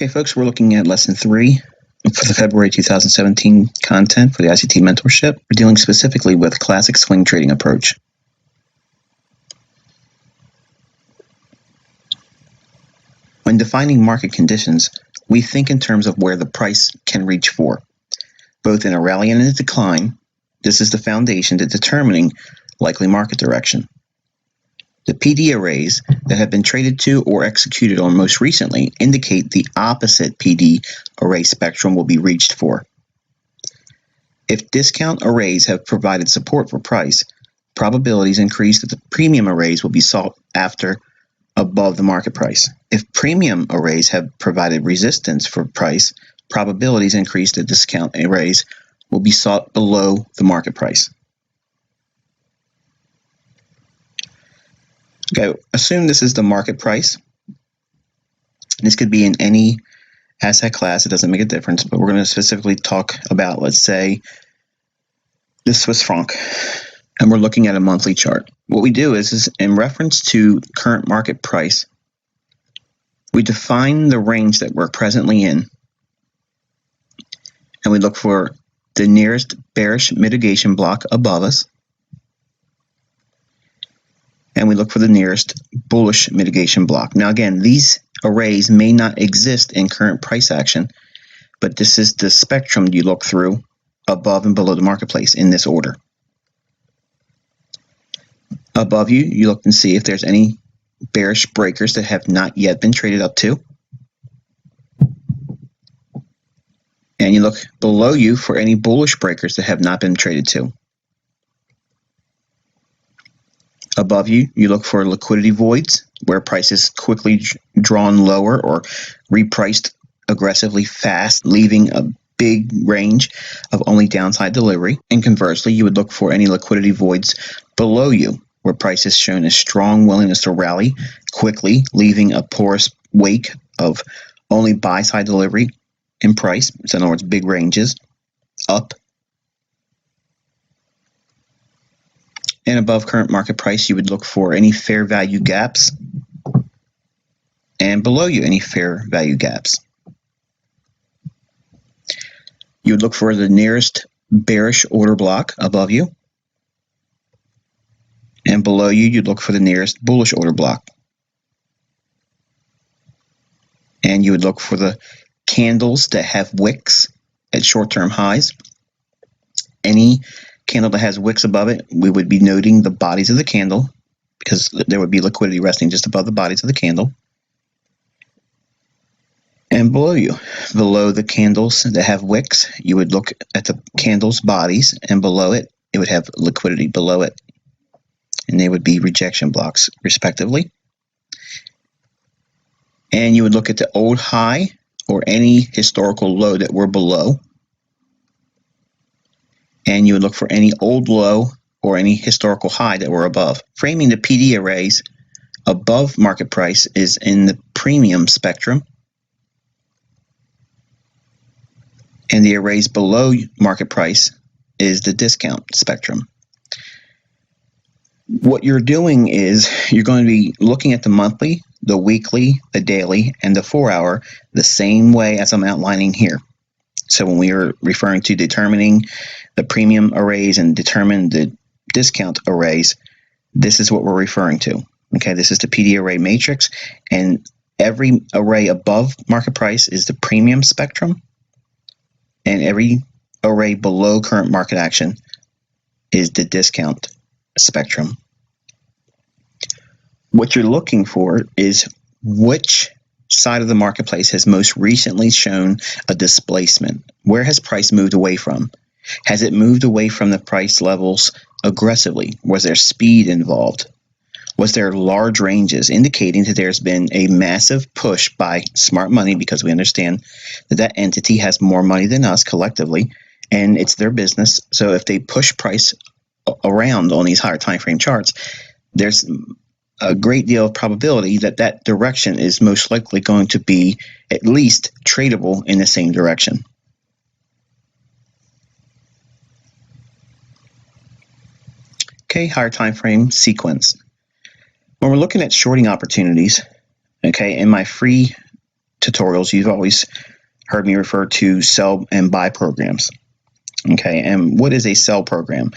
Okay, folks, we're looking at lesson 3 for the February 2017 content for the ICT mentorship. We're dealing specifically with classic swing trading approach. When defining market conditions, we think in terms of where the price can reach for. Both in a rally and in a decline, this is the foundation to determining likely market direction. The PD arrays that have been traded to or executed on most recently indicate the opposite PD array spectrum will be reached for. If discount arrays have provided support for price, probabilities increase that the premium arrays will be sought after above the market price. If premium arrays have provided resistance for price, probabilities increase that discount arrays will be sought below the market price. Okay, assume this is the market price. This could be in any asset class. It doesn't make a difference, but we're going to specifically talk about, let's say, the Swiss franc, and we're looking at a monthly chart. What we do is in reference to current market price, we define the range that we're presently in, and we look for the nearest bearish mitigation block above us, and we look for the nearest bullish mitigation block. Now again, these arrays may not exist in current price action, but this is the spectrum you look through above and below the marketplace in this order. Above you, you look and see if there's any bearish breakers that have not yet been traded up to. And you look below you for any bullish breakers that have not been traded to. Above you, you look for liquidity voids where price is quickly drawn lower or repriced aggressively fast, leaving a big range of only downside delivery. And conversely, you would look for any liquidity voids below you where price is shown a strong willingness to rally quickly, leaving a porous wake of only buy side delivery in price. So in other words, big ranges up. And above current market price, you would look for any fair value gaps, and below you, any fair value gaps. You would look for the nearest bearish order block above you, and below you, you'd look for the nearest bullish order block. And you would look for the candles that have wicks at short-term highs. Any candle that has wicks above it, we would be noting the bodies of the candle because there would be liquidity resting just above the bodies of the candle. And below you, below the candles that have wicks, you would look at the candles' bodies, and below it, it would have liquidity below it. And they would be rejection blocks, respectively. And you would look at the old high or any historical low that were below. And you would look for any old low or any historical high that were above. Framing the PD arrays above market price is in the premium spectrum, and the arrays below market price is the discount spectrum. What you're doing is you're going to be looking at the monthly, the weekly, the daily, and the 4-hour the same way as I'm outlining here. So when we are referring to determining the premium arrays and determine the discount arrays, this is what we're referring to. Okay, this is the PD array matrix, and every array above market price is the premium spectrum, and every array below current market action is the discount spectrum. What you're looking for is which side of the marketplace has most recently shown a displacement. Where has price moved away from? Has it moved away from the price levels aggressively? Was there speed involved? Was there large ranges indicating that there's been a massive push by smart money, because we understand that that entity has more money than us collectively, and it's their business. So if they push price around on these higher time frame charts, there's a great deal of probability that that direction is most likely going to be at least tradable in the same direction. Okay, higher time frame sequence. When we're looking at shorting opportunities, okay, in my free tutorials, you've always heard me refer to sell and buy programs. Okay, and what is a sell program?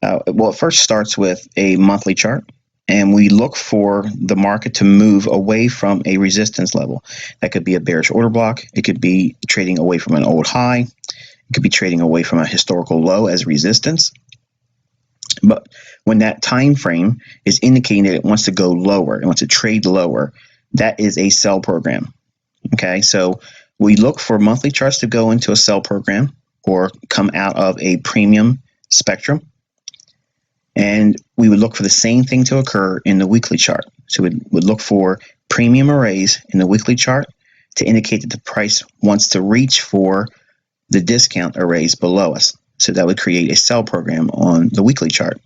Well, it first starts with a monthly chart, and we look for the market to move away from a resistance level. That could be a bearish order block. It could be trading away from an old high. It could be trading away from a historical low as resistance. But when that time frame is indicating that it wants to go lower, it wants to trade lower, that is a sell program. Okay, so we look for monthly charts to go into a sell program or come out of a premium spectrum. And we would look for the same thing to occur in the weekly chart. So we would look for premium arrays in the weekly chart to indicate that the price wants to reach for the discount arrays below us. So that would create a sell program on the weekly chart.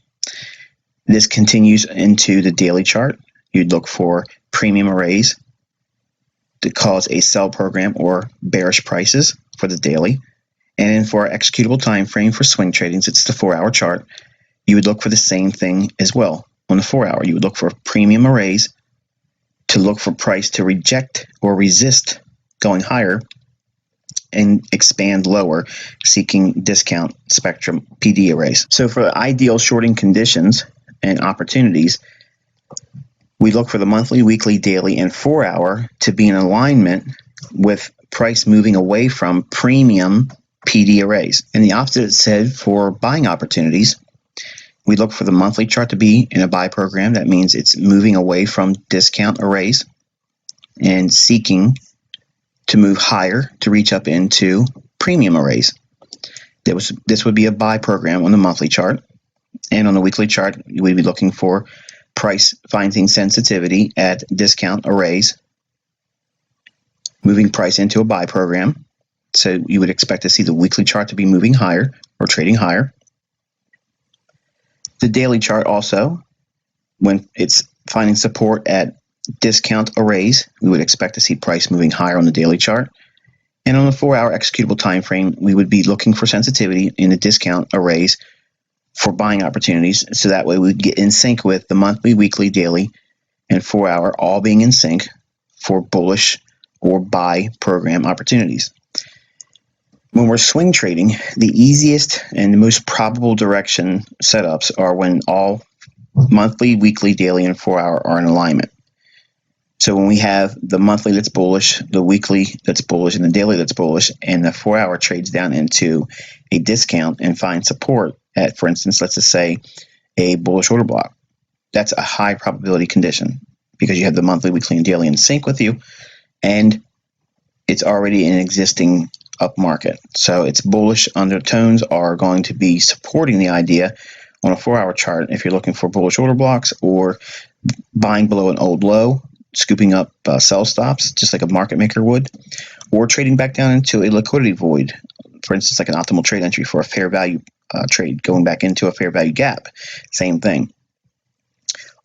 This continues into the daily chart. You'd look for premium arrays to cause a sell program or bearish prices for the daily. And for our executable time frame for swing trading, it's the 4-hour chart, you would look for the same thing as well. On the 4-hour, you would look for premium arrays to look for price to reject or resist going higher and expand lower, seeking discount spectrum PD arrays. So for ideal shorting conditions and opportunities, we look for the monthly, weekly, daily, and 4-hour to be in alignment with price moving away from premium PD arrays. And the opposite is said for buying opportunities. We look for the monthly chart to be in a buy program. That means it's moving away from discount arrays and seeking to move higher to reach up into premium arrays. This would be a buy program on the monthly chart. And on the weekly chart, we'd be looking for price finding sensitivity at discount arrays, moving price into a buy program. So you would expect to see the weekly chart to be moving higher or trading higher. The daily chart also, when it's finding support at discount arrays, we would expect to see price moving higher on the daily chart. And on the 4-hour executable time frame, we would be looking for sensitivity in the discount arrays for buying opportunities. So that way we get in sync with the monthly, weekly, daily, and 4-hour all being in sync for bullish or buy program opportunities. When we're swing trading, the easiest and the most probable direction setups are when all monthly, weekly, daily, and 4-hour are in alignment. So when we have the monthly that's bullish, the weekly that's bullish, and the daily that's bullish, and the 4-hour trades down into a discount and finds support at, for instance, let's just say a bullish order block, that's a high probability condition because you have the monthly, weekly, and daily in sync with you, and it's already an existing up market. So its bullish undertones are going to be supporting the idea on a 4-hour chart if you're looking for bullish order blocks or buying below an old low, scooping up sell stops just like a market maker would, or trading back down into a liquidity void, for instance, like an optimal trade entry for a fair value trade, going back into a fair value gap, same thing.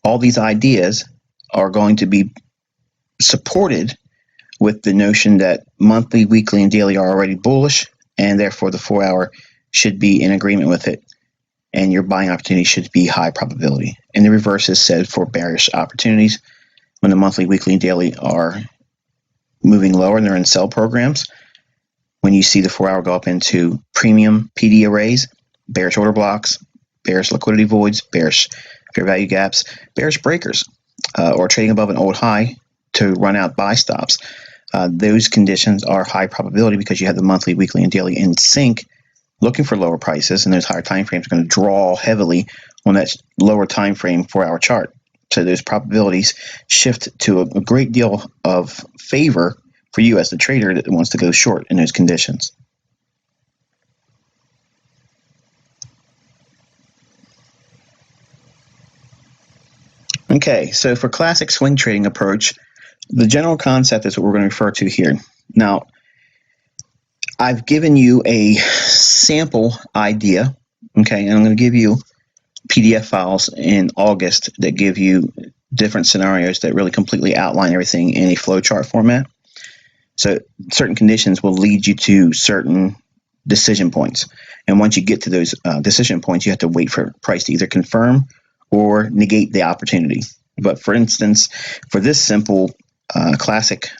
All these ideas are going to be supported with the notion that monthly, weekly, and daily are already bullish, and therefore the 4-hour should be in agreement with it, and your buying opportunity should be high probability. And the reverse is said for bearish opportunities. When the monthly, weekly, and daily are moving lower and they're in sell programs, when you see the 4-hour go up into premium PD arrays, bearish order blocks, bearish liquidity voids, bearish fair value gaps, bearish breakers, or trading above an old high to run out buy stops, those conditions are high probability because you have the monthly, weekly, and daily in sync looking for lower prices, and those higher time frames are going to draw heavily on that lower time frame 4-hour chart. So those probabilities shift to a great deal of favor for you as the trader that wants to go short in those conditions. Okay, so for classic swing trading approach, the general concept is what we're going to refer to here. Now, I've given you a sample idea, okay, and I'm going to give you PDF files in August that give you different scenarios that really completely outline everything in a flowchart format. So certain conditions will lead you to certain decision points. And once you get to those decision points, you have to wait for price to either confirm or negate the opportunity. But for instance, for this simple classic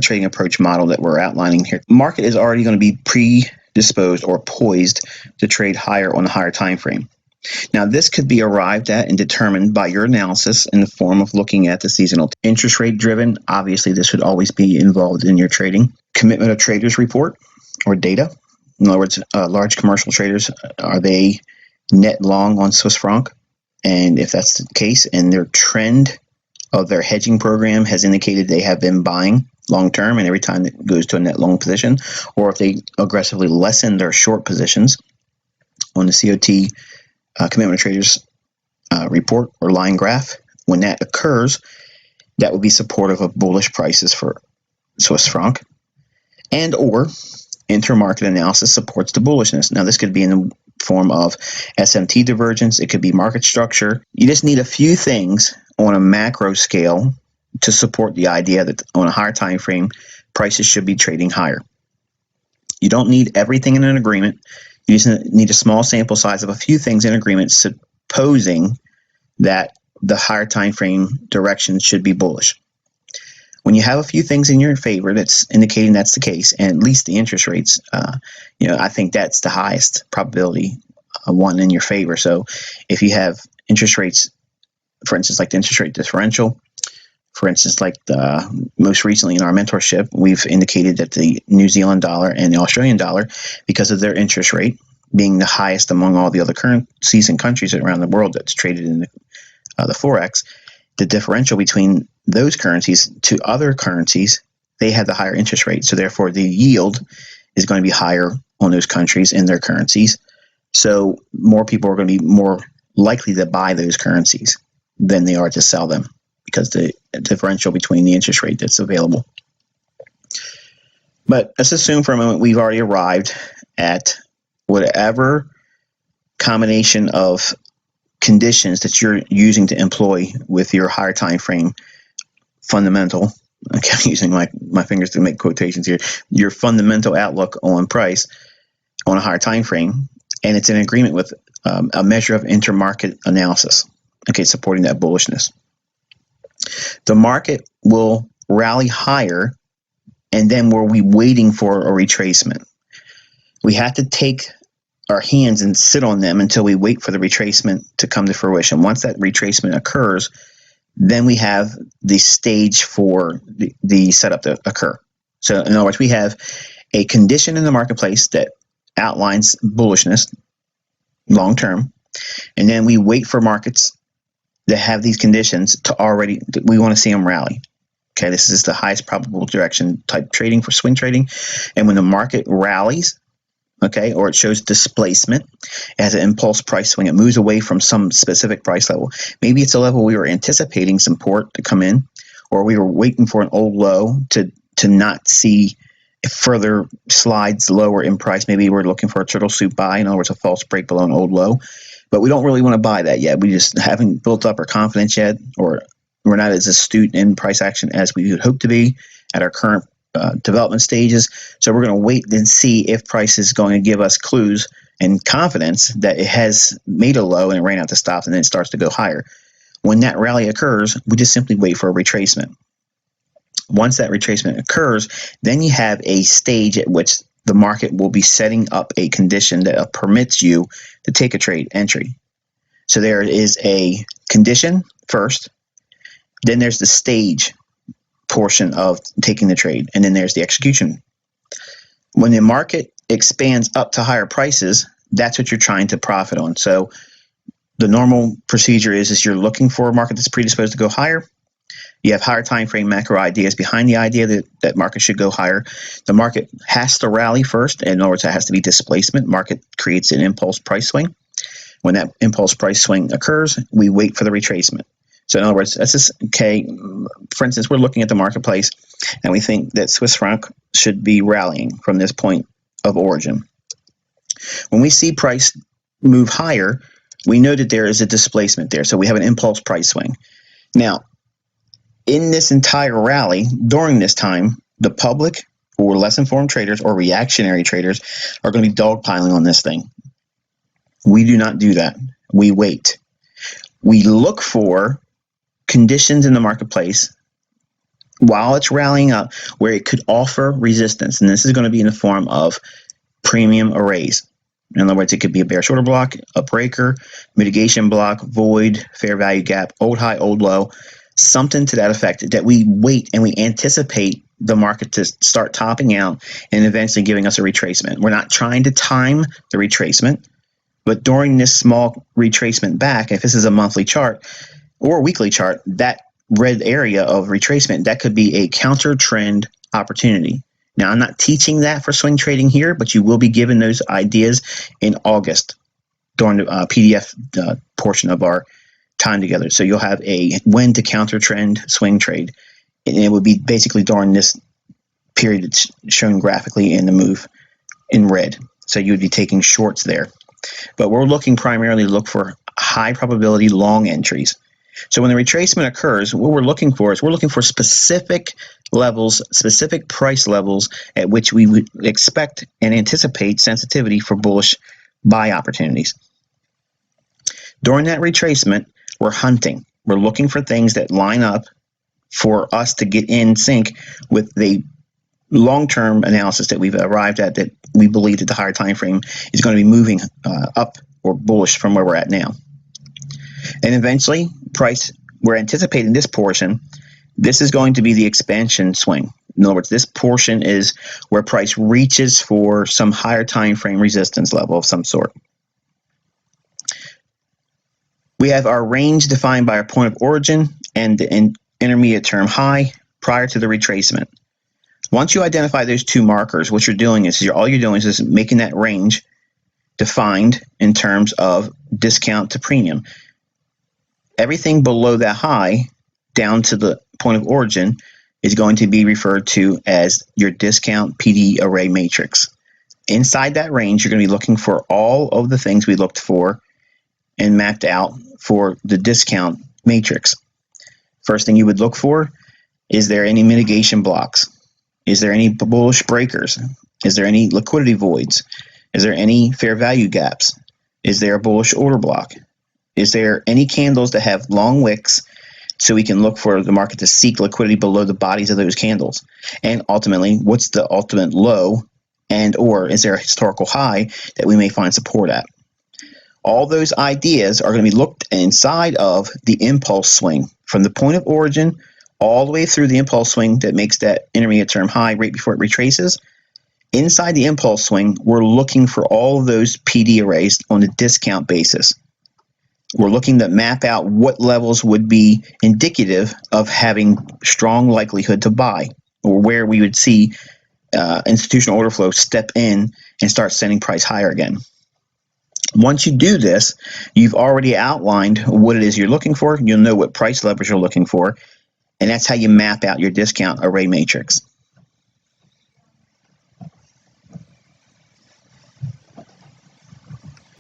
trading approach model that we're outlining here. Market is already going to be predisposed or poised to trade higher on a higher time frame. Now, this could be arrived at and determined by your analysis in the form of looking at the seasonal interest rate driven. Obviously, this would always be involved in your trading. Commitment of traders report or data. In other words, large commercial traders, are they net long on Swiss franc? And if that's the case, and their trend of their hedging program has indicated they have been buying long term, and every time it goes to a net long position, or if they aggressively lessen their short positions on the COT commitment of traders report or line graph, when that occurs, that would be supportive of bullish prices for Swiss franc, and or intermarket analysis supports the bullishness. Now, this could be in the form of SMT divergence. It could be market structure. You just need a few things on a macro scale to support the idea that on a higher time frame, prices should be trading higher. You don't need everything in an agreement. You just need a small sample size of a few things in agreement, supposing that the higher time frame direction should be bullish. When you have a few things in your favor that's indicating that's the case, and at least the interest rates, I think that's the highest probability one in your favor. So if you have interest rates, for instance, like the interest rate differential, for instance, like most recently in our mentorship, we've indicated that the New Zealand dollar and the Australian dollar, because of their interest rate being the highest among all the other currencies and countries around the world that's traded in the Forex, the differential between those currencies to other currencies, they have the higher interest rate. So therefore, the yield is going to be higher on those countries and their currencies. So more people are going to be more likely to buy those currencies than they are to sell them, because the differential between the interest rate that's available. But let's assume for a moment we've already arrived at whatever combination of conditions that you're using to employ with your higher time frame fundamental. I'm using my fingers to make quotations here. Your fundamental outlook on price on a higher time frame, and it's in agreement with a measure of intermarket analysis, supporting that bullishness. The market will rally higher, and then were we waiting for a retracement? We have to take our hands and sit on them until we wait for the retracement to come to fruition. Once that retracement occurs, then we have the stage for the setup to occur. So in other words, we have a condition in the marketplace that outlines bullishness long term, and then we wait for markets that have these conditions we want to see them rally. This is the highest probable direction type trading for swing trading. And when the market rallies, or it shows displacement, it has an impulse price swing, it moves away from some specific price level. Maybe it's a level we were anticipating support to come in, or we were waiting for an old low to not see further slides lower in price. Maybe we're looking for a turtle soup buy, in other words, a false break below an old low. But we don't really want to buy that yet. We just haven't built up our confidence yet, or we're not as astute in price action as we would hope to be at our current development stages. So we're going to wait and see if price is going to give us clues and confidence that it has made a low and it ran out to stop, and then it starts to go higher. When that rally occurs, we just simply wait for a retracement. Once that retracement occurs, then you have a stage at which the market will be setting up a condition that permits you to take a trade entry. So there is a condition first, then there's the stage portion of taking the trade, and then there's the execution. When the market expands up to higher prices, that's what you're trying to profit on. So the normal procedure is you're looking for a market that's predisposed to go higher. You have higher time frame macro ideas behind the idea that market should go higher. The market has to rally first. In other words, it has to be displacement. Market creates an impulse price swing. When that impulse price swing occurs, we wait for the retracement. So in other words, that's just, for instance, we're looking at the marketplace and we think that Swiss franc should be rallying from this point of origin. When we see price move higher, we know that there is a displacement there. So we have an impulse price swing. Now, in this entire rally, during this time, the public or less informed traders or reactionary traders are going to be dogpiling on this thing. We do not do that. We wait. We look for conditions in the marketplace while it's rallying up, where it could offer resistance. And this is going to be in the form of premium arrays. In other words, it could be a bearish order block, a breaker, mitigation block, void, fair value gap, old high, old low, something to that effect, that we wait and we anticipate the market to start topping out and eventually giving us a retracement. We're not trying to time the retracement, but during this small retracement back, if this is a monthly chart or a weekly chart, that red area of retracement, that could be a counter trend opportunity. Now, I'm not teaching that for swing trading here, but you will be given those ideas in August during the PDF portion of our time together. So you'll have a when to counter trend swing trade, and it would be basically during this period that's shown graphically in the move in red. So you would be taking shorts there. But we're looking primarily to look for high probability long entries. So when the retracement occurs, what we're looking for is we're looking for specific levels, specific price levels at which we would expect and anticipate sensitivity for bullish buy opportunities. During that retracement, we're hunting. We're looking for things that line up for us to get in sync with the long-term analysis that we've arrived at, that we believe that the higher time frame is going to be moving up or bullish from where we're at now. And eventually, price, we're anticipating this portion, this is going to be the expansion swing. In other words, this portion is where price reaches for some higher time frame resistance level of some sort. We have our range defined by our point of origin and the intermediate term high prior to the retracement. Once you identify those two markers, what you're doing is all you're doing is making that range defined in terms of discount to premium. Everything below that high down to the point of origin is going to be referred to as your discount PD array matrix. Inside that range, you're going to be looking for all of the things we looked for and mapped out for the discount matrix. First thing you would look for, is there any mitigation blocks? Is there any bullish breakers? Is there any liquidity voids? Is there any fair value gaps? Is there a bullish order block? Is there any candles that have long wicks so we can look for the market to seek liquidity below the bodies of those candles? And ultimately, what's the ultimate low, and or is there a historical high that we may find support at? All those ideas are going to be looked inside of the impulse swing from the point of origin all the way through the impulse swing that makes that intermediate term high right before it retraces. Inside the impulse swing, we're looking for all of those PD arrays on a discount basis. We're looking to map out what levels would be indicative of having strong likelihood to buy, or where we would see institutional order flow step in and start sending price higher again. Once you do this, you've already outlined what it is you're looking for. You'll know what price levels you're looking for, and that's how you map out your discount array matrix.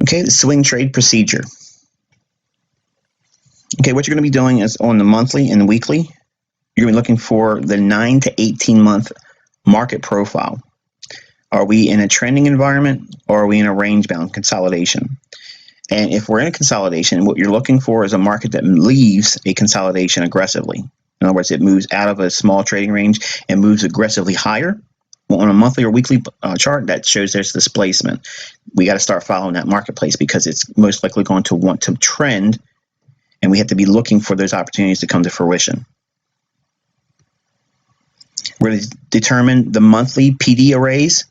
Okay, the swing trade procedure. Okay, what you're going to be doing is on the monthly and the weekly, you're going to be looking for the 9 to 18 month market profile. Are we in a trending environment, or are we in a range-bound consolidation? And if we're in a consolidation, what you're looking for is a market that leaves a consolidation aggressively. In other words, it moves out of a small trading range and moves aggressively higher. Well, on a monthly or weekly chart, that shows there's displacement. We got to start following that marketplace because it's most likely going to want to trend, and we have to be looking for those opportunities to come to fruition. We're going to determine the monthly PD arrays,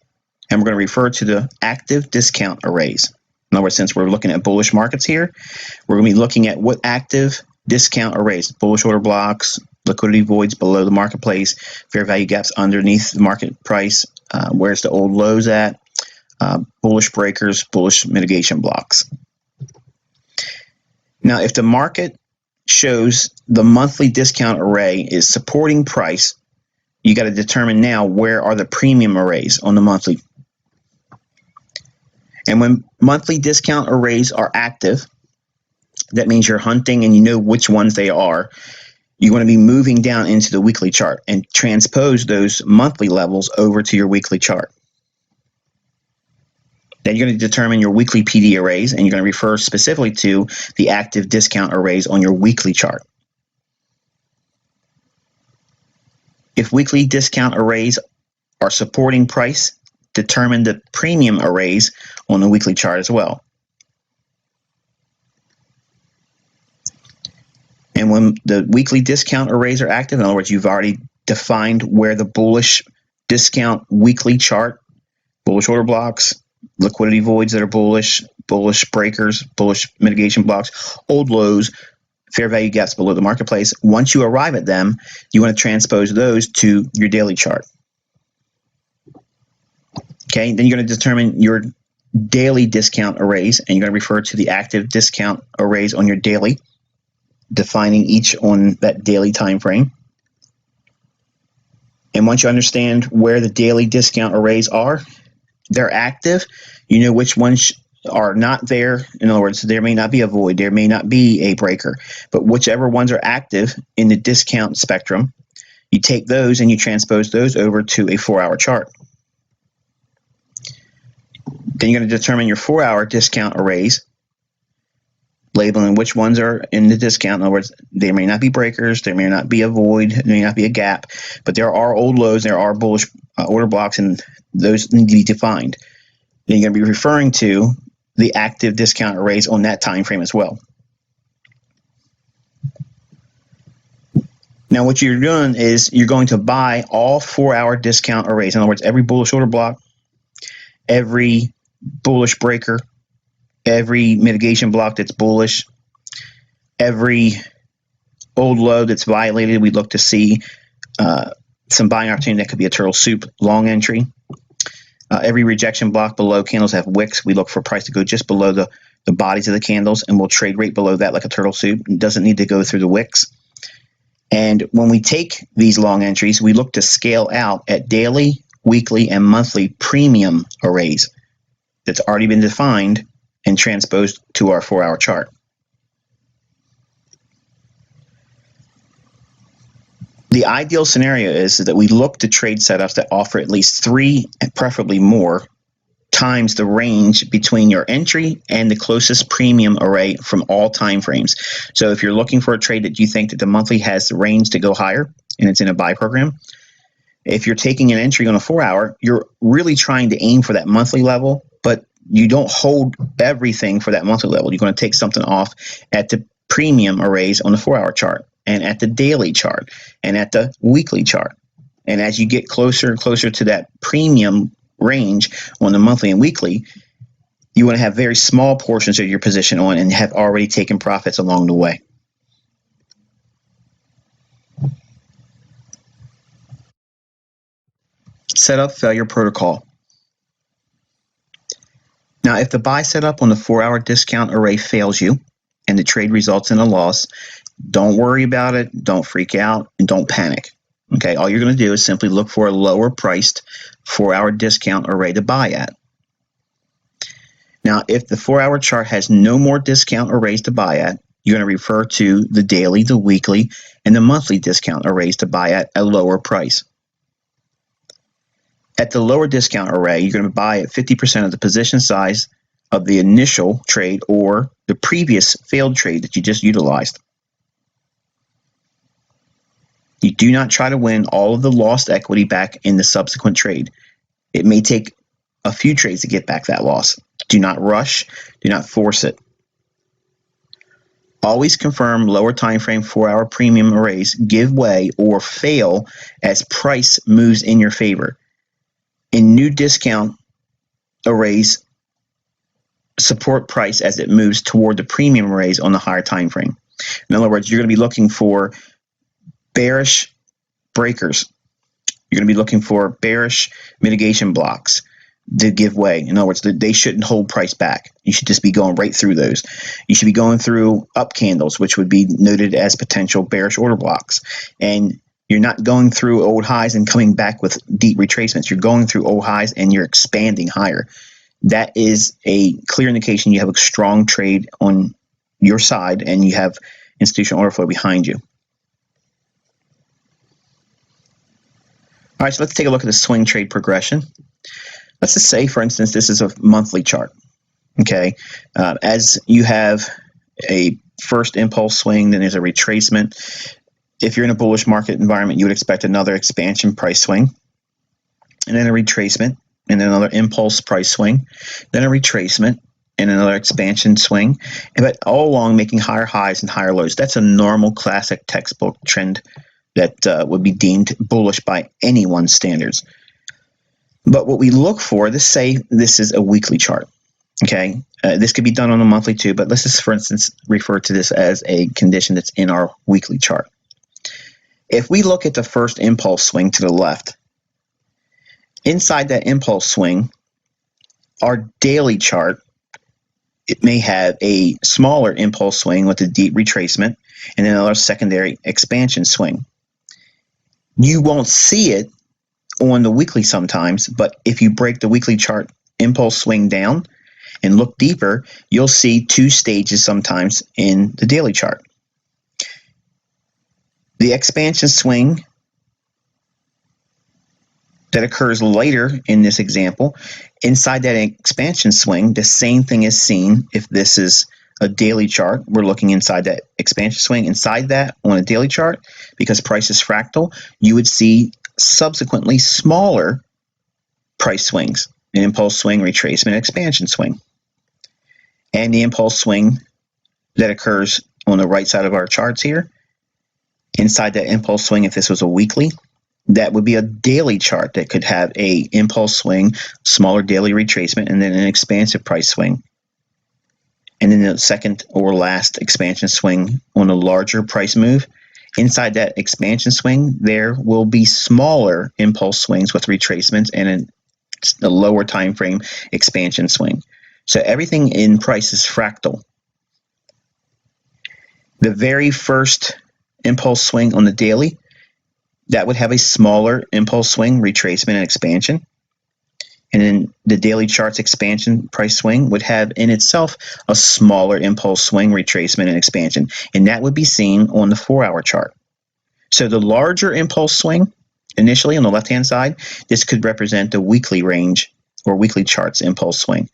and we're going to refer to the active discount arrays. In other words, since we're looking at bullish markets here, we're going to be looking at what active discount arrays, bullish order blocks, liquidity voids below the marketplace, fair value gaps underneath the market price, where's the old lows at, bullish breakers, bullish mitigation blocks. Now, if the market shows the monthly discount array is supporting price, you got to determine now where are the premium arrays on the monthly. And when monthly discount arrays are active, that means you're hunting and you know which ones they are. You want to be moving down into the weekly chart and transpose those monthly levels over to your weekly chart. Then you're going to determine your weekly PD arrays, and you're going to refer specifically to the active discount arrays on your weekly chart. If weekly discount arrays are supporting price, determine the premium arrays on the weekly chart as well. And when the weekly discount arrays are active, in other words, you've already defined where the bullish discount weekly chart, bullish order blocks, liquidity voids that are bullish, bullish breakers, bullish mitigation blocks, old lows, fair value gaps below the marketplace. Once you arrive at them, you want to transpose those to your daily chart. Okay, then you're going to determine your daily discount arrays, and you're going to refer to the active discount arrays on your daily, defining each on that daily time frame. And once you understand where the daily discount arrays are, they're active, you know which ones are not there. In other words, there may not be a void, there may not be a breaker, but whichever ones are active in the discount spectrum, you take those and you transpose those over to a 4-hour chart. Then you're going to determine your 4-hour discount arrays, labeling which ones are in the discount. In other words, there may not be breakers, there may not be a void, there may not be a gap, but there are old lows, there are bullish order blocks, and those need to be defined. Then you're going to be referring to the active discount arrays on that time frame as well. Now what you're doing is you're going to buy all 4-hour discount arrays. In other words, every bullish order block, every bullish breaker, every mitigation block that's bullish, every old low that's violated. We look to see some buying opportunity. That could be a turtle soup long entry. Every rejection block below candles have wicks. We look for price to go just below the bodies of the candles, and we'll trade right below that like a turtle soup. It doesn't need to go through the wicks. And when we take these long entries, we look to scale out at daily, weekly, and monthly premium arrays that's already been defined and transposed to our 4-hour chart. The ideal scenario is that we look to trade setups that offer at least 3, and preferably more, times the range between your entry and the closest premium array from all time frames. So if you're looking for a trade that you think that the monthly has the range to go higher and it's in a buy program, if you're taking an entry on a 4-hour, you're really trying to aim for that monthly level, but you don't hold everything for that monthly level. You're going to take something off at the premium arrays on the 4-hour chart, and at the daily chart, and at the weekly chart. And as you get closer and closer to that premium range on the monthly and weekly, you want to have very small portions of your position on and have already taken profits along the way. Setup failure protocol. Now, if the buy setup on the 4-hour discount array fails you and the trade results in a loss, don't worry about it, don't freak out, and don't panic. Okay, all you're going to do is simply look for a lower priced 4-hour discount array to buy at. Now, if the 4-hour chart has no more discount arrays to buy at, you're going to refer to the daily, the weekly, and the monthly discount arrays to buy at a lower price. At the lower discount array, you're going to buy at 50% of the position size of the initial trade or the previous failed trade that you just utilized. You do not try to win all of the lost equity back in the subsequent trade. It may take a few trades to get back that loss. Do not rush. Do not force it. Always confirm lower time frame 4-hour premium arrays give way or fail as price moves in your favor. In new discount arrays, support price as it moves toward the premium arrays on the higher time frame. In other words, you're going to be looking for bearish breakers. You're going to be looking for bearish mitigation blocks to give way. In other words, they shouldn't hold price back. You should just be going right through those. You should be going through up candles, which would be noted as potential bearish order blocks. And you're not going through old highs and coming back with deep retracements. You're going through old highs and you're expanding higher. That is a clear indication you have a strong trade on your side and you have institutional order flow behind you. All right, so let's take a look at the swing trade progression. Let's just say, for instance, this is a monthly chart. Okay, as you have a first impulse swing, then there's a retracement. If you're in a bullish market environment, you would expect another expansion price swing, and then a retracement, and then another impulse price swing, then a retracement, and another expansion swing, but all along making higher highs and higher lows. That's a normal classic textbook trend that would be deemed bullish by anyone's standards. But what we look for, let's say this is a weekly chart. Okay, this could be done on a monthly too, but let's just, for instance, refer to this as a condition that's in our weekly chart. If we look at the first impulse swing to the left, inside that impulse swing, our daily chart, it may have a smaller impulse swing with a deep retracement and then another secondary expansion swing. You won't see it on the weekly sometimes, but if you break the weekly chart impulse swing down and look deeper, you'll see two stages sometimes in the daily chart. The expansion swing that occurs later in this example, inside that expansion swing, the same thing is seen if this is a daily chart. We're looking inside that expansion swing. Inside that, on a daily chart, because price is fractal, you would see subsequently smaller price swings, an impulse swing, retracement, expansion swing. And the impulse swing that occurs on the right side of our charts here, inside that impulse swing, if this was a weekly, that would be a daily chart that could have a impulse swing, smaller daily retracement, and then an expansive price swing. And then the second or last expansion swing on a larger price move. Inside that expansion swing, there will be smaller impulse swings with retracements and a lower time frame expansion swing. So everything in price is fractal. The very first impulse swing on the daily, that would have a smaller impulse swing, retracement, and expansion. And then the daily chart's expansion price swing would have in itself a smaller impulse swing, retracement, and expansion. And that would be seen on the 4-hour chart. So the larger impulse swing, initially on the left-hand side, this could represent the weekly range or weekly chart's impulse swing.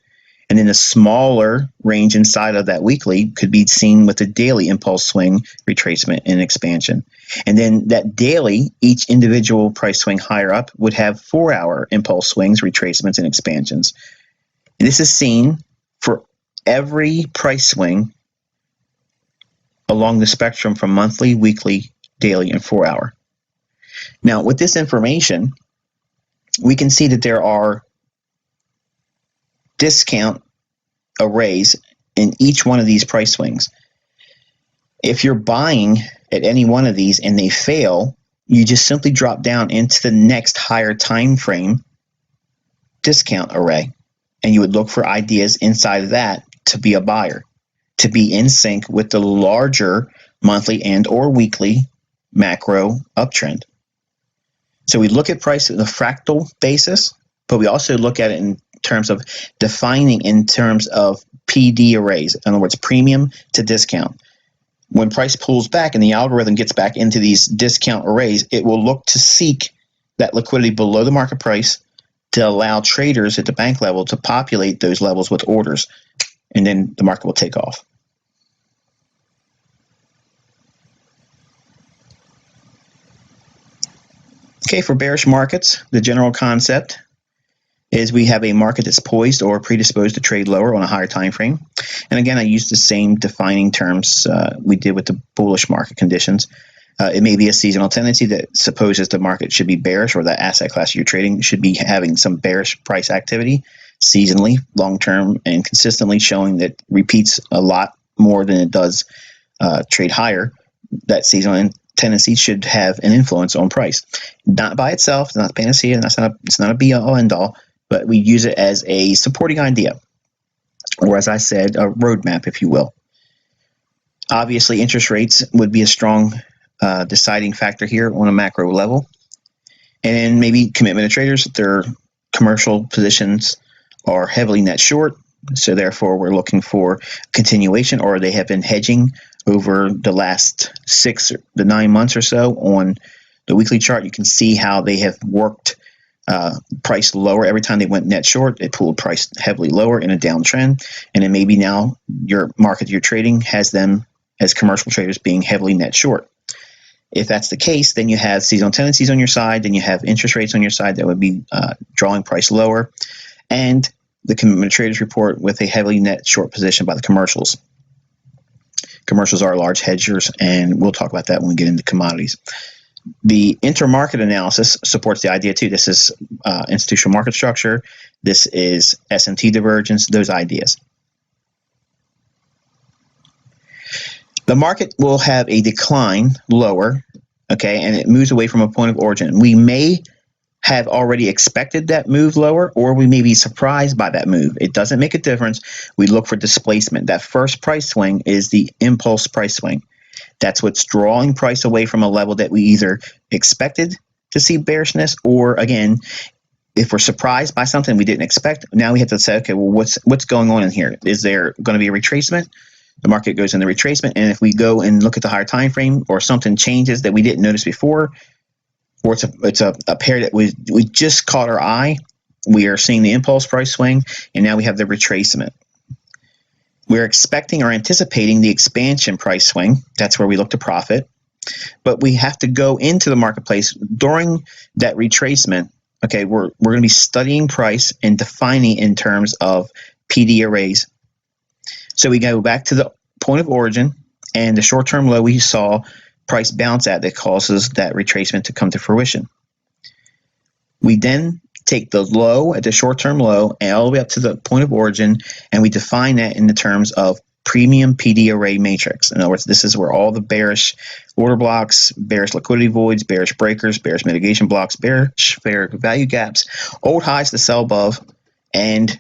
And then the smaller range inside of that weekly could be seen with the daily impulse swing, retracement, and expansion. And then that daily, each individual price swing higher up would have 4-hour impulse swings, retracements, and expansions. And this is seen for every price swing along the spectrum from monthly, weekly, daily, and 4-hour. Now, with this information, we can see that there are discount arrays in each one of these price swings. If you're buying at any one of these and they fail, you just simply drop down into the next higher time frame discount array, and you would look for ideas inside of that to be a buyer, to be in sync with the larger monthly and or weekly macro uptrend. So we look at price on a fractal basis, but we also look at it in terms of defining in terms of PD arrays, in other words, premium to discount. When price pulls back and the algorithm gets back into these discount arrays, it will look to seek that liquidity below the market price to allow traders at the bank level to populate those levels with orders, and then the market will take off. Okay, for bearish markets, the general concept is we have a market that's poised or predisposed to trade lower on a higher time frame. And again, I use the same defining terms we did with the bullish market conditions. It may be a seasonal tendency that supposes the market should be bearish, or that asset class you're trading should be having some bearish price activity seasonally, long-term, and consistently, showing that repeats a lot more than it does trade higher. That seasonal tendency should have an influence on price. Not by itself, it's not panacea, it's not a be-all, end-all, but we use it as a supporting idea, or as I said, a roadmap, if you will. Obviously, interest rates would be a strong deciding factor here on a macro level. And then maybe commitment of traders, their commercial positions are heavily net short, so therefore we're looking for continuation, or they have been hedging over the last 6 to 9 months or so. On the weekly chart, you can see how they have worked price lower. Every time they went net short, it pulled price heavily lower in a downtrend. And then maybe now your market you're trading has them as commercial traders being heavily net short. If that's the case, then you have seasonal tendencies on your side, then you have interest rates on your side that would be drawing price lower, and the commitment traders report with a heavily net short position by the commercials. Commercials are large hedgers, and we'll talk about that when we get into commodities. The intermarket analysis supports the idea too. This is institutional market structure. This is SMT divergence, those ideas. The market will have a decline lower, okay, and it moves away from a point of origin. We may have already expected that move lower, or we may be surprised by that move. It doesn't make a difference. We look for displacement. That first price swing is the impulse price swing. That's what's drawing price away from a level that we either expected to see bearishness, or again, if we're surprised by something we didn't expect, now we have to say, okay, well, what's going on in here? Is there going to be a retracement? The market goes into retracement, and if we go and look at the higher time frame, or something changes that we didn't notice before, or it's a pair that we just caught our eye, we are seeing the impulse price swing, and now we have the retracement. We're expecting or anticipating the expansion price swing. That's where we look to profit. But we have to go into the marketplace during that retracement. Okay, we're going to be studying price and defining in terms of PD arrays. So we go back to the point of origin, and the short-term low we saw price bounce at that causes that retracement to come to fruition. We then take the low at the short-term low and all the way up to the point of origin, and we define that in the terms of premium PD array matrix. In other words, this is where all the bearish order blocks, bearish liquidity voids, bearish breakers, bearish mitigation blocks, bearish fair value gaps, old highs to sell above, and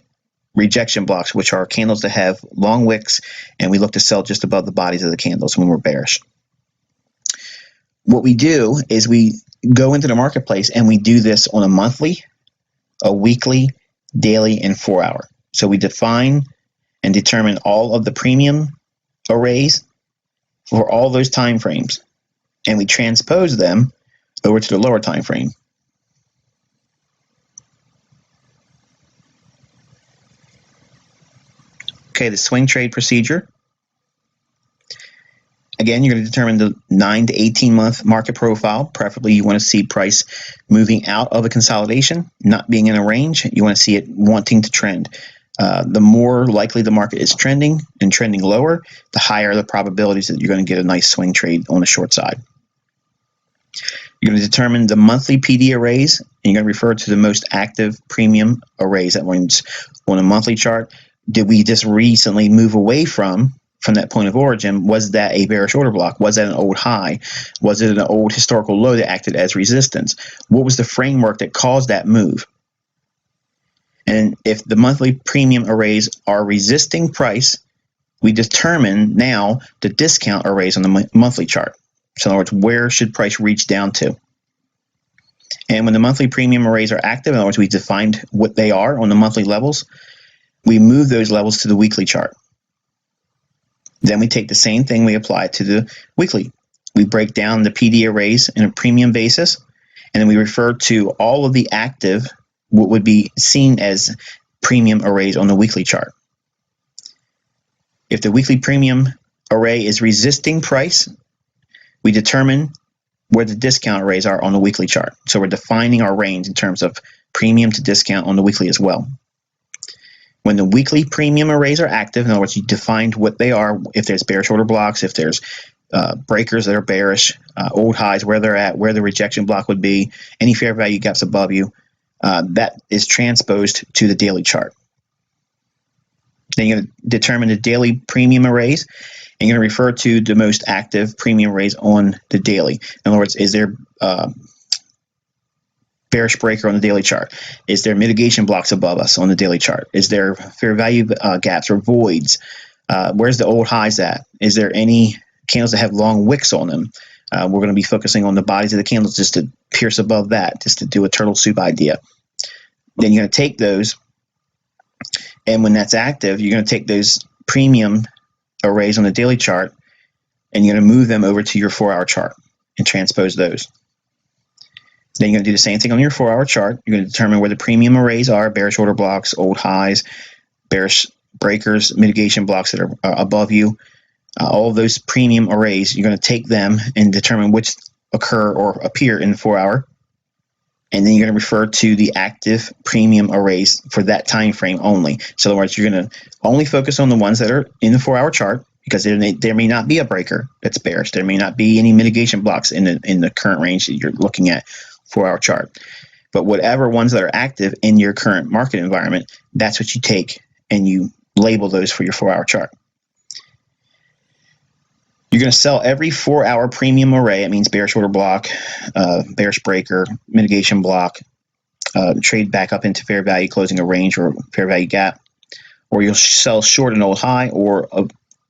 rejection blocks, which are candles that have long wicks, and we look to sell just above the bodies of the candles when we're bearish. What we do is we go into the marketplace and we do this on a monthly, a weekly, daily, and 4-hour. So we define and determine all of the premium arrays for all those time frames, and we transpose them over to the lower time frame. Okay, the swing trade procedure. Again, you're going to determine the 9 to 18 month market profile. Preferably, you want to see price moving out of a consolidation, not being in a range. You want to see it wanting to trend. The more likely the market is trending and trending lower, the higher the probabilities that you're going to get a nice swing trade on the short side. You're going to determine the monthly PD arrays, and you're going to refer to the most active premium arrays. That means on a monthly chart, did we just recently move away from that point of origin? Was that a bearish order block? Was that an old high? Was it an old historical low that acted as resistance? What was the framework that caused that move? And if the monthly premium arrays are resisting price, we determine now the discount arrays on the monthly chart. So in other words, where should price reach down to? And when the monthly premium arrays are active, in other words, we defined what they are on the monthly levels, we move those levels to the weekly chart. Then we take the same thing, we apply it to the weekly. We break down the PD arrays in a premium basis, and then we refer to all of the active, what would be seen as premium arrays on the weekly chart. If the weekly premium array is resisting price, we determine where the discount arrays are on the weekly chart. So we're defining our range in terms of premium to discount on the weekly as well. When the weekly premium arrays are active, in other words, you defined what they are, if there's bearish order blocks, if there's breakers that are bearish, old highs, where they're at, where the rejection block would be, any fair value gaps above you, that is transposed to the daily chart. Then you're going to determine the daily premium arrays, and you're going to refer to the most active premium arrays on the daily. In other words, is there bearish breaker on the daily chart? Is there mitigation blocks above us on the daily chart? Is there fair value gaps or voids? Where's the old highs at? Is there any candles that have long wicks on them? We're going to be focusing on the bodies of the candles just to pierce above that, just to do a turtle soup idea. Then you're going to take those, and when that's active, you're going to take those premium arrays on the daily chart, and you're going to move them over to your 4-hour chart and transpose those. Then you're going to do the same thing on your 4-hour chart. You're going to determine where the premium arrays are, bearish order blocks, old highs, bearish breakers, mitigation blocks that are above you. All of those premium arrays, you're going to take them and determine which occur or appear in the 4 hour. And then you're going to refer to the active premium arrays for that time frame only. So in other words, you're going to only focus on the ones that are in the 4 hour chart, because there may not be a breaker that's bearish. There may not be any mitigation blocks in the current range that you're looking at 4 hour chart. But whatever ones that are active in your current market environment, that's what you take and you label those for your 4 hour chart. You're going to sell every 4 hour premium array. It means bearish order block, bearish breaker, mitigation block, trade back up into fair value, closing a range or fair value gap. Or you'll sell short an old high, or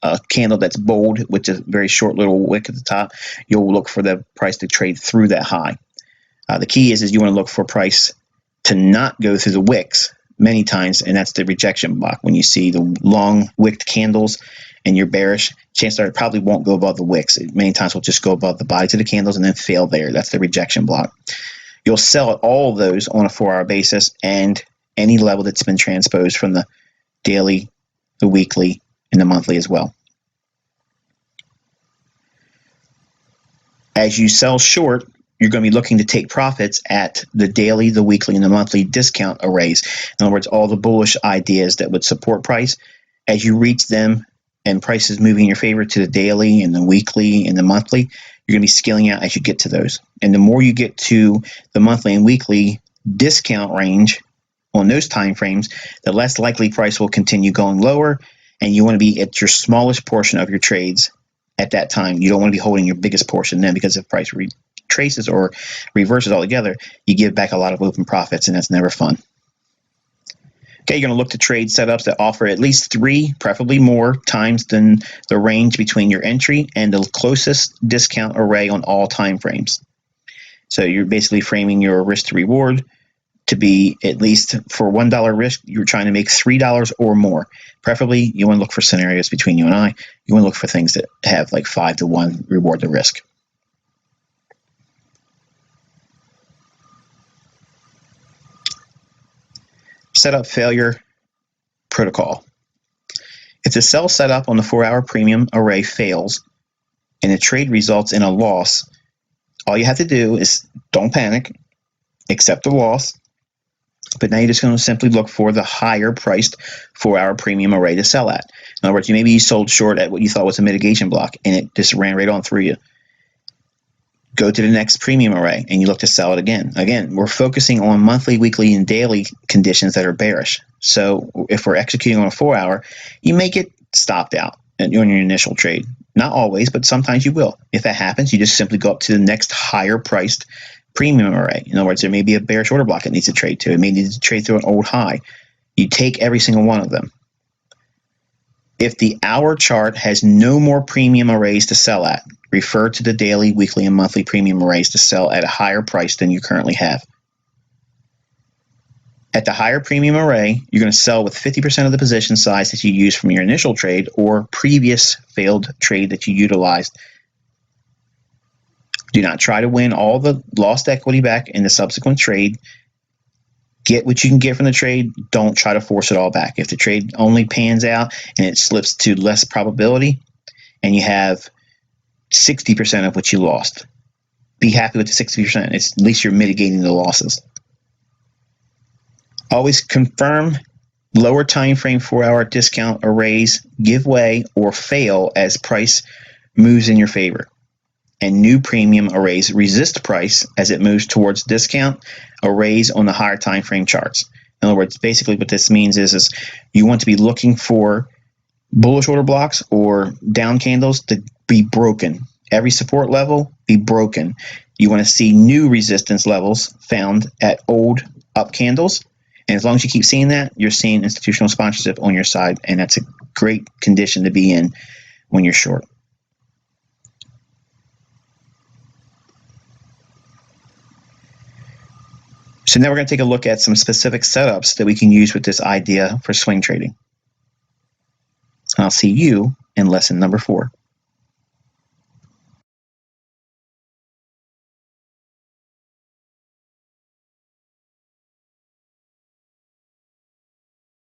a candle that's bold with a very short little wick at the top. You'll look for the price to trade through that high. The key is you want to look for price to not go through the wicks many times, and that's the rejection block. When you see the long wicked candles and you're bearish, chances are it probably won't go above the wicks. Many times will just go above the bodies of the candles and then fail there. That's the rejection block. You'll sell at all of those on a 4 hour basis and any level that's been transposed from the daily, the weekly, and the monthly as well. As you sell short, you're going to be looking to take profits at the daily, the weekly, and the monthly discount arrays. In other words, all the bullish ideas that would support price. As you reach them and price is moving in your favor to the daily and the weekly and the monthly, you're going to be scaling out as you get to those. And the more you get to the monthly and weekly discount range on those time frames, the less likely price will continue going lower, and you want to be at your smallest portion of your trades at that time. You don't want to be holding your biggest portion then, because if price retraces or reverses altogether, you give back a lot of open profits, and that's never fun. Okay, you're going to look to trade setups that offer at least 3, preferably more, times than the range between your entry and the closest discount array on all time frames. So you're basically framing your risk to reward to be at least, for $1 risk, you're trying to make $3 or more. Preferably, you want to look for scenarios between you and I. You want to look for things that have like 5 to 1 reward to risk. Setup failure protocol. If the sell setup on the 4 hour premium array fails and the trade results in a loss, all you have to do is don't panic, accept the loss, but now you're just going to simply look for the higher priced 4 hour premium array to sell at. In other words, maybe you sold short at what you thought was a mitigation block and it just ran right on through you. Go to the next premium array and you look to sell it again. Again, we're focusing on monthly, weekly, and daily conditions that are bearish. So if we're executing on a 4 hour, you may get stopped out on your initial trade. Not always, but sometimes you will. If that happens, you just simply go up to the next higher priced premium array. In other words, there may be a bearish order block it needs to trade to. It may need to trade through an old high. You take every single one of them. If the hour chart has no more premium arrays to sell at, refer to the daily, weekly, and monthly premium arrays to sell at a higher price than you currently have. At the higher premium array, you're going to sell with 50% of the position size that you used from your initial trade or previous failed trade that you utilized. Do not try to win all the lost equity back in the subsequent trade. Get what you can get from the trade. Don't try to force it all back. If the trade only pans out and it slips to less probability and you have 60% of what you lost, be happy with the 60%. At least you're mitigating the losses. Always confirm lower time frame 4 hour discount arrays give way or fail as price moves in your favor. And new premium arrays resist price as it moves towards discount arrays on the higher time frame charts. In other words, basically what this means is you want to be looking for bullish order blocks or down candles to be broken. Every support level be broken. You want to see new resistance levels found at old up candles. And as long as you keep seeing that, you're seeing institutional sponsorship on your side, and that's a great condition to be in when you're short. So now we're going to take a look at some specific setups that we can use with this idea for swing trading. I'll see you in lesson number 4.